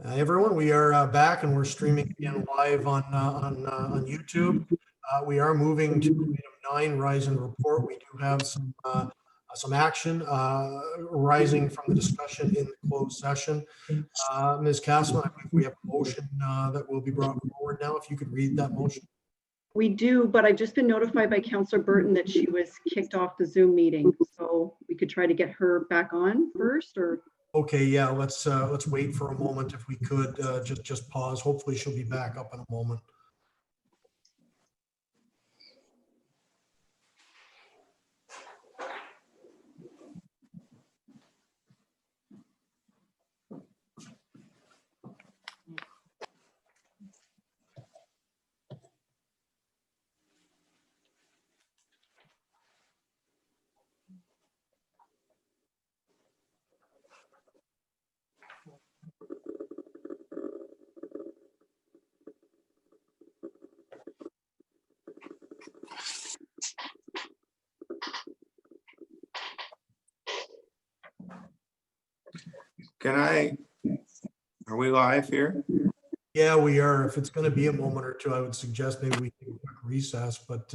Everyone, we are back and we're streaming again live on YouTube. We are moving to item 9, Rise and Report. We do have some action arising from the discussion in the closed session. Ms. Castleman, I believe we have a motion that will be brought forward now. If you could read that motion. We do, but I've just been notified by Councillor Burton that she was kicked off the Zoom meeting. So we could try to get her back on first, or? Okay, yeah, let's wait for a moment if we could, just pause. Hopefully she'll be back up in a moment. Are we live here? Yeah, we are. If it's going to be a moment or two, I would suggest maybe we take a quick recess, but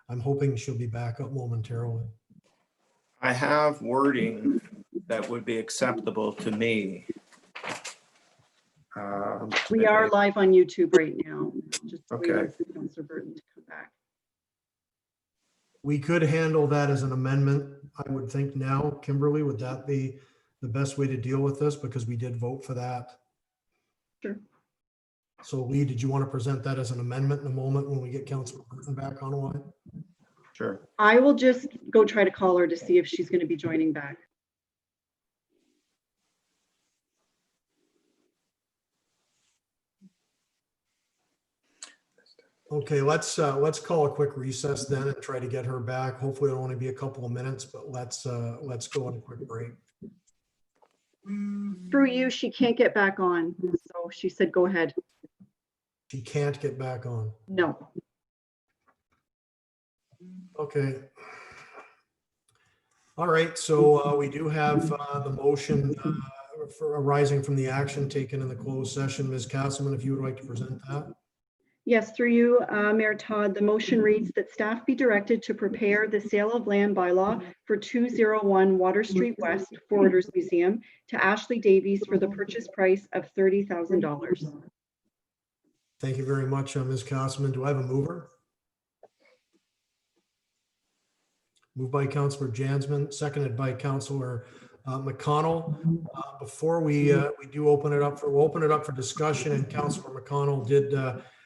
I'm hoping she'll be back up momentarily. I have wording that would be acceptable to me. We are live on YouTube right now. Just okay. waiting for Councillor Burton to come back. We could handle that as an amendment, I would think now. Kimberly, would that be the best way to deal with this? Because we did vote for that. Sure. So Lee, did you want to present that as an amendment in a moment when we get Councillor Burton back online? Sure. I will just go try to call her to see if she's going to be joining back. Okay, let's call a quick recess then and try to get her back. Hopefully it'll only be a couple of minutes, but let's go on a quick break. Through you, she can't get back on. So she said, go ahead. She can't get back on. No. Okay. All right, so we do have the motion for arising from the action taken in the closed session. Ms. Castleman, if you would like to present that. Yes, through you, Mayor Todd, the motion reads that staff be directed to prepare the sale of land bylaw for 201 Water Street West Forwarders Museum to Ashley Davies for the purchase price of $30,000. Thank you very much, Ms. Castleman. Do I have a mover? Moved by Councillor Jansman, seconded by Councillor McConnell. Before we do open it up we'll open it up for discussion, and Councillor McConnell did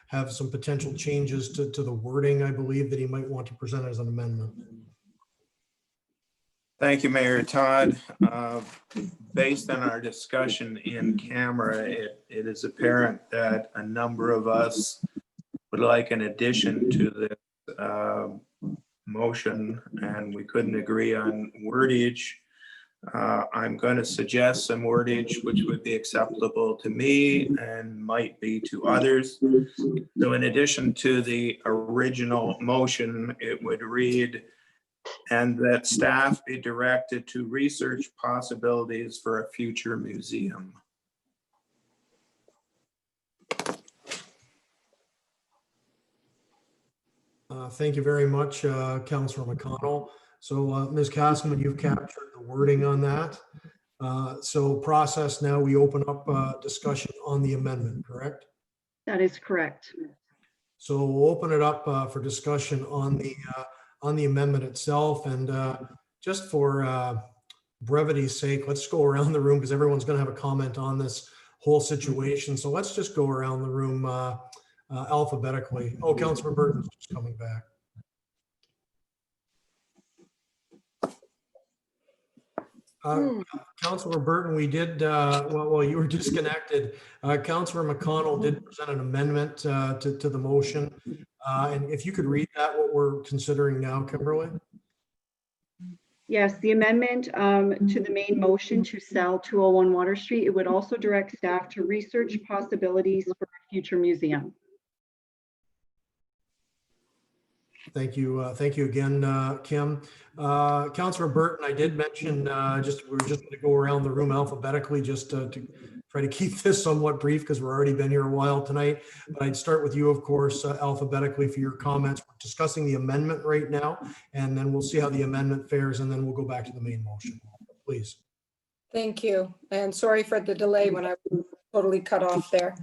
have some potential changes to the wording, I believe, that he might want to present as an amendment. Thank you, Mayor Todd. Based on our discussion in camera, it is apparent that a number of us would like an addition to this motion, and we couldn't agree on wordage. I'm going to suggest some wordage which would be acceptable to me and might be to others. So in addition to the original motion, it would read, and that staff be directed to research possibilities for a future museum. Thank you very much, Councillor McConnell. So Ms. Castleman, you've captured the wording on that. So process now, we open up discussion on the amendment, correct? That is correct. So we'll open it up for discussion on the amendment itself. And just for brevity's sake, let's go around the room because everyone's going to have a comment on this whole situation. So let's just go around the room alphabetically. Oh, Councillor Burton's just coming back. Councillor Burton, we did, well, you were disconnected. Councillor McConnell did present an amendment to the motion. And if you could read that, what we're considering now, Kimberly. Yes, the amendment to the main motion to sell 201 Water Street, it would also direct staff to research possibilities for a future museum. Thank you. Thank you again, Kim. Councillor Burton, I did mention we're just going to go around the room alphabetically just to try to keep this somewhat brief because we're already been here a while tonight. But I'd start with you, of course, alphabetically for your comments. We're discussing the amendment right now, and then we'll see how the amendment fares, and then we'll go back to the main motion. Please. Thank you. And sorry for the delay when I was totally cut off there.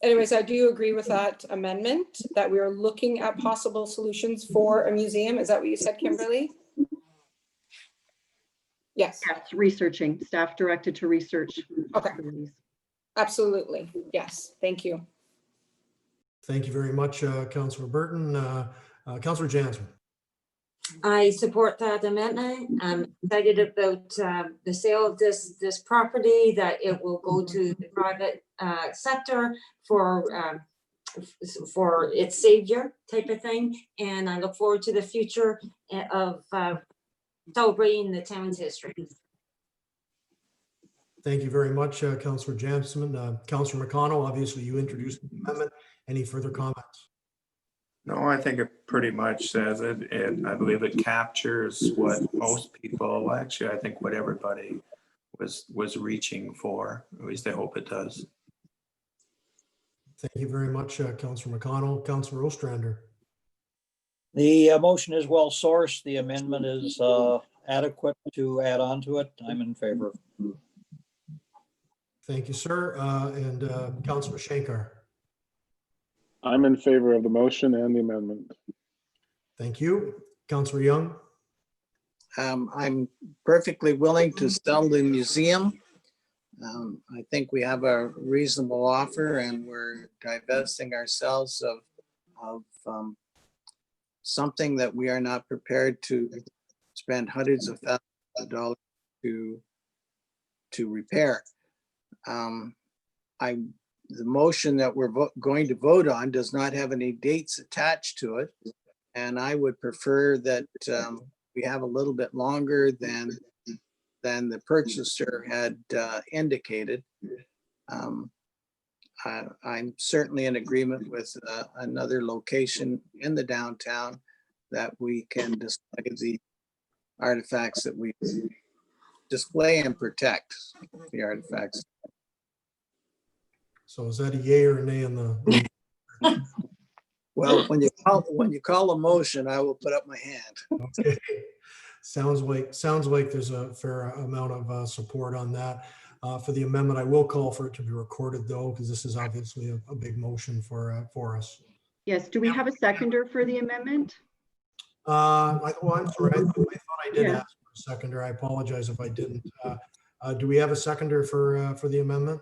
Anyways, I do agree with that amendment that we are looking at possible solutions for a museum. Is that what you said, Kimberly? Yes. Yes, researching, staff directed to research. Okay. possibilities. Absolutely. Yes. Thank you. Thank you very much, Councillor Burton. Councillor Jansen. I support that amendment. I'm excited about the sale of this property, that it will go to the private sector for its savior type of thing. And I look forward to the future of celebrating the town's history. Thank you very much, Councillor Jansen. Councillor McConnell, obviously you introduced the amendment. Any further comments? No, I think it pretty much says it, and I believe it captures what most people, actually, I think what everybody was reaching for. At least I hope it does. Thank you very much, Councillor McConnell. Councillor Ostrander. The motion is well sourced. The amendment is adequate to add on to it. I'm in favor of it. Thank you, sir. And Councillor Shankar. I'm in favor of the motion and the amendment. Thank you. Councillor Young. I'm perfectly willing to sell the museum. I think we have a reasonable offer and we're divesting ourselves of something that we are not prepared to spend hundreds of thousands of dollars to repair. The motion that we're going to vote on does not have any dates attached to it. And I would prefer that we have a little bit longer than the purchaser had indicated. I'm certainly in agreement with another location in the downtown that we can display the artifacts that we display and protect the artifacts. So is that a yay or a nay on the? Well, when you call a motion, I will put up my hand. Okay. Sounds like there's a fair amount of support on that. For the amendment, I will call for it to be recorded though, because this is obviously a big motion for us. Yes, do we have a seconder for the amendment? I'm sorry, I thought I did Yeah. ask for a seconder. I apologize if I didn't. Do we have a seconder for the amendment?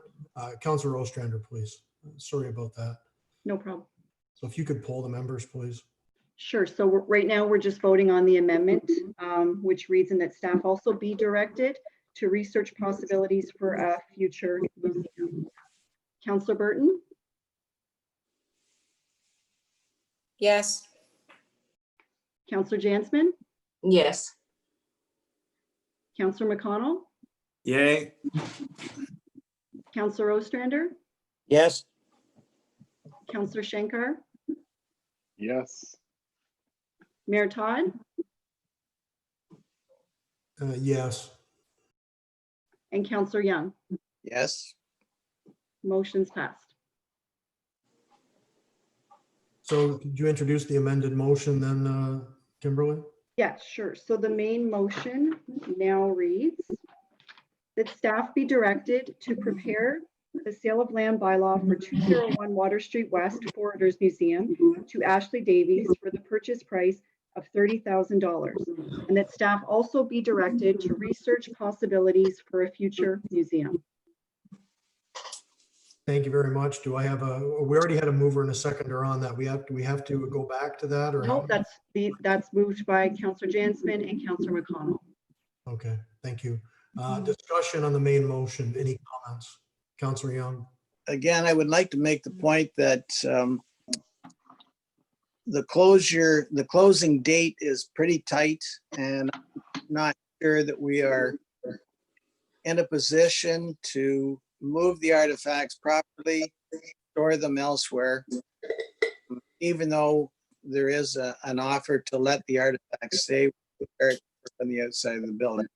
Councillor Ostrander, please. Sorry about that. No problem. So if you could poll the members, please. Sure. So right now we're just voting on the amendment, which reads in that staff also be directed to research possibilities for a future museum. Councillor Burton, Yes. Councillor Jansen, Yes. Councillor McConnell, Yay. Councillor Ostrander, Yes, Councillor Shankar, Yes. Mayor Todd, Yes. and Councillor Young. Yes. Motion's passed. So could you introduce the amended motion then, Kimberly? Yeah, sure. So the main motion now reads that staff be directed to prepare the sale of land bylaw for 201 Water Street West Forwarders Museum to Ashley Davies for the purchase price of $30,000, and that staff also be directed to research possibilities for a future museum. Thank you very much. Do I have we already had a mover and a seconder on that. Do we have to go back to that or? No, that's moved by Councillor Jansen and Councillor McConnell. Okay, thank you. Discussion on the main motion. Any comments? Councillor Young. Again, I would like to make the point that the closing date is pretty tight, and I'm not sure that we are in a position to move the artifacts properly, store them elsewhere, even though there is an offer to let the artifacts stay on the outside of the building.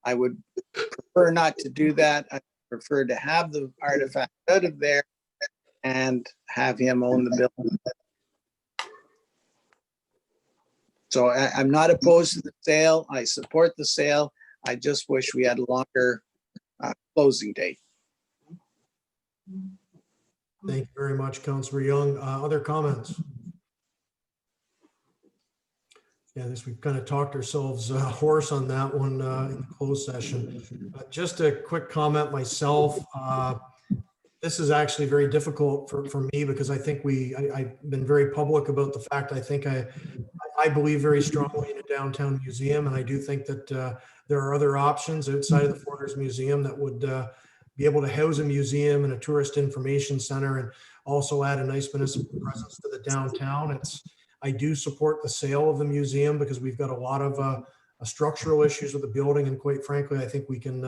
I would prefer not to do that. I prefer to have the artifact out of there and have him own the building. So I'm not opposed to the sale. I support the sale. I just wish we had a longer closing date. Thank you very much, Councillor Young. Other comments? Yeah, this we've kind of talked ourselves hoarse on that one in the closed session. Just a quick comment myself. This is actually very difficult for me because I think I've been very public about the fact I believe very strongly in a downtown museum, and I do think that there are other options outside of the Foreigners Museum that would be able to house a museum and a tourist information center and also add a nice municipal presence to the downtown. I do support the sale of the museum because we've got a lot of structural issues with the building, and quite frankly, I think we can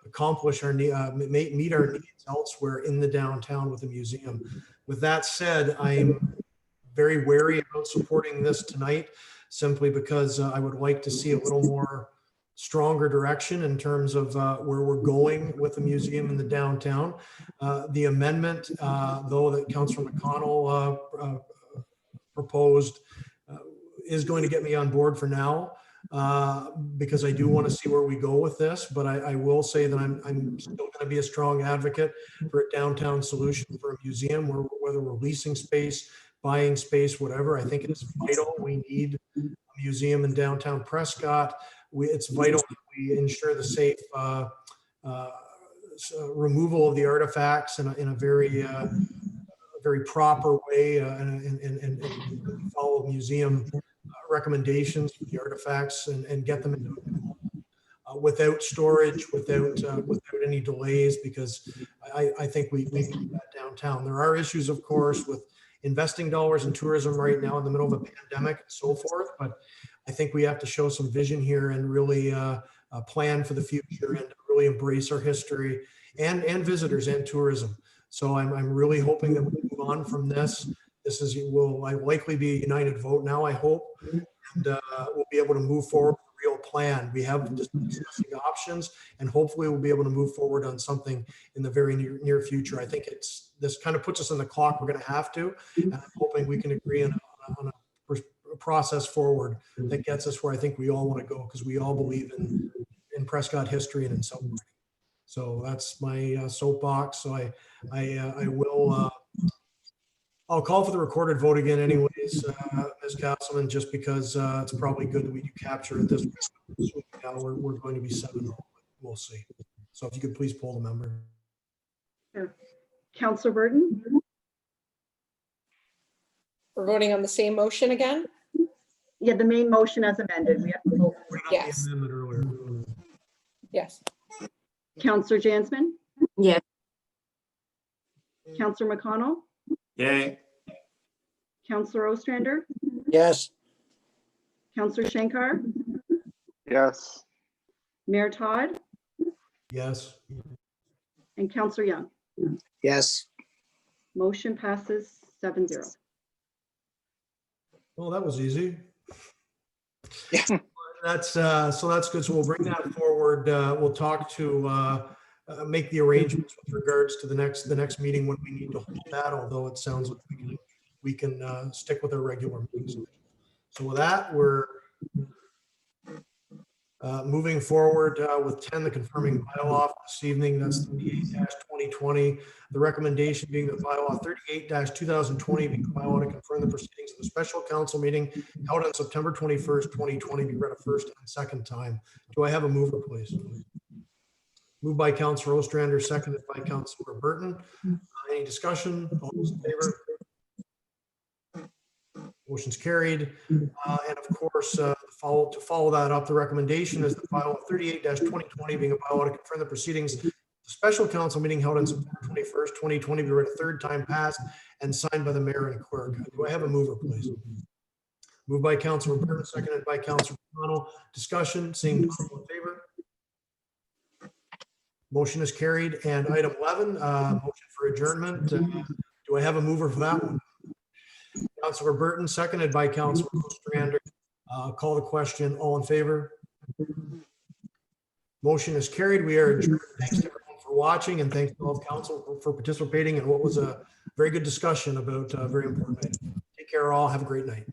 accomplish our meet our needs elsewhere in the downtown with the museum. With that said, I'm very wary about supporting this tonight, simply because I would like to see a little more stronger direction in terms of where we're going with the museum in the downtown. The amendment, though, that Councillor McConnell proposed is going to get me on board for now, because I do want to see where we go with this. But I will say that I'm still going to be a strong advocate for a downtown solution for a museum, whether we're leasing space, buying space, whatever. I think it's vital. We need a museum in downtown Prescott. It's vital that we ensure the safe removal of the artifacts in a very proper way, and follow museum recommendations for the artifacts and get them into without storage, without any delays, because I think we need that downtown. There are issues, of course, with investing dollars in tourism right now in the middle of a pandemic and so forth, but I think we have to show some vision here and really plan for the future and really embrace our history and visitors and tourism. So I'm really hoping that we move on from this. This will likely be a united vote now, I hope, and we'll be able to move forward with a real plan. We have discussing options, and hopefully we'll be able to move forward on something in the very near future. I think this kind of puts us on the clock. We're going to have to, and I'm hoping we can agree on a process forward that gets us where I think we all want to go, because we all believe in Prescott history and in celebrating. So that's my soapbox. So I'll call for the recorded vote again anyways, Ms. Castleman, just because it's probably good that we do capture it this week. Now we're going to be 7-0. We'll see. So if you could please poll the member. Sure. Councillor Burton? We're voting on the same motion again? Yeah, the main motion as amended. We have to vote. Yes. The amendment earlier. Yes. Councillor Jansman? Yes. Councillor McConnell? Yay. Councillor Ostrander? Yes. Councillor Shankar? Yes. Mayor Todd? Yes. And Councillor Young? Yes. Motion passes 7-0. Well, that was easy. Yeah. So that's good. So we'll bring that forward. We'll talk to make the arrangements with regards to the next meeting when we need to hold that. Although it sounds like we can stick with our regular meetings. So with that, we're moving forward with 10, the confirming bylaw this evening. That's 38-2020. The recommendation being that bylaw 38-2020 be bylaw to confirm the proceedings of the special council meeting held on September 21st, 2020 be read a first and second time. Do I have a mover, please? Moved by Councillor Ostrander, seconded by Councillor Burton. Any discussion? All those in favor? Motion's carried. And of course, to follow that up, the recommendation is the bylaw 38-2020 being a bylaw to confirm the proceedings of the special council meeting held on September 21st, 2020 be read a third time passed and signed by the mayor and clerk. Do I have a mover, please? Moved by Councillor Burton, seconded by Councillor McConnell. Discussion, seeing none, all in favor? Motion is carried. And item 11, motion for adjournment. Do I have a mover for that one? Councillor Burton, seconded by Councillor Ostrander. Call the question. All in favor? Motion is carried. We are adjourned. Thanks to everyone for watching, and thanks to all of council for participating in what was a very good discussion about a very important item. Take care all. Have a great night.